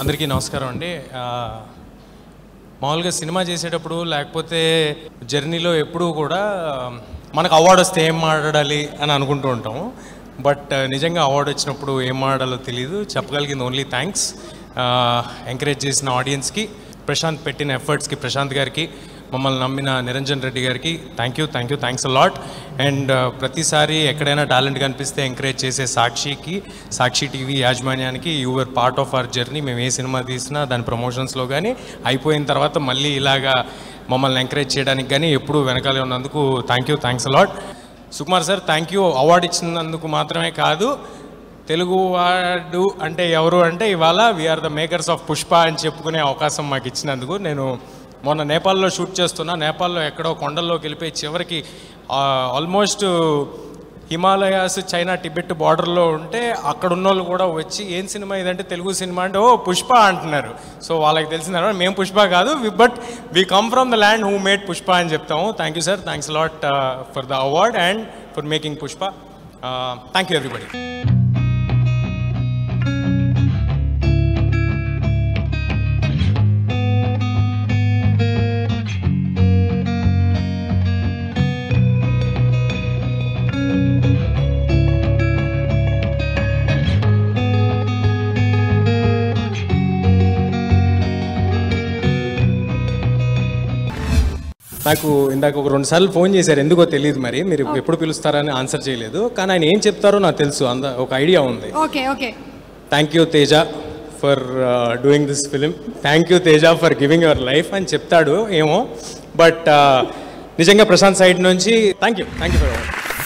అందరికీ నమస్కారం అండి. మామూలుగా సినిమా చేసేటప్పుడు లేకపోతే జర్నీలో ఎప్పుడూ కూడా మనకు అవార్డు వస్తే ఏం మాట్లాడాలి అని అనుకుంటూ ఉంటాము. బట్ నిజంగా అవార్డు వచ్చినప్పుడు ఏం మాట్లాడాలో తెలియదు. చెప్పగలిగింది ఓన్లీ థ్యాంక్స్. ఎంకరేజ్ చేసిన ఆడియన్స్కి, ప్రశాంత్ పెట్టిన ఎఫర్ట్స్కి, ప్రశాంత్ గారికి, మమ్మల్ని నమ్మిన నిరంజన్ రెడ్డి గారికి థ్యాంక్స్ అ లాట్. అండ్ ప్రతిసారి ఎక్కడైనా టాలెంట్ కనిపిస్తే ఎంకరేజ్ చేసే సాక్షి టీవీ యాజమాన్యానికి, you're part of our journey. మేము ఏ సినిమా తీసినా దాని ప్రమోషన్స్లో కానీ, అయిపోయిన తర్వాత మళ్ళీ ఇలాగా మమ్మల్ని ఎంకరేజ్ చేయడానికి కానీ ఎప్పుడూ వెనకాలే ఉన్నందుకు thanks a lot. Sukumar sir, thank you. Award ఇచ్చినందుకు మాత్రమే కాదు, తెలుగు వాడు అంటే ఎవరు అంటే ఇవాళ we're the makers of Pushpa అని చెప్పుకునే అవకాశం మాకు ఇచ్చినందుకు. నేను మొన్న నేపాల్లో షూట్ చేస్తున్నా. నేపాల్లో ఎక్కడో కొండల్లోకి వెళ్ళిపోయి చివరికి ఆల్మోస్ట్ హిమాలయాస్, చైనా, టిబెట్ బార్డర్లో ఉంటే అక్కడ ఉన్న వాళ్ళు కూడా వచ్చి ఏం సినిమా ఇదంటే తెలుగు సినిమా అంటే ఓ పుష్ప అంటున్నారు. సో వాళ్ళకి తెలిసిందనమాట మేము పుష్ప కాదు, but we come from the land who made Pushpa అని చెప్తాము. Thank you sir, thanks lot for the award and for making Pushpa. Thank you everybody. నాకు ఇందాక ఒక 2 సార్లు ఫోన్ చేశారు, ఎందుకో తెలియదు, మరి మీరు ఎప్పుడు పిలుస్తారని ఆన్సర్ చేయలేదు. కానీ ఆయన ఏం చెప్తారో నాకు తెలుసు, ఒక ఐడియా ఉంది. Thank you Teja for doing this film, thank you Teja for giving your life అని చెప్తాడు ఏమో. బట్ నిజంగా ప్రశాంత్ సైడ్ నుంచి థ్యాంక్ యూ ఫర్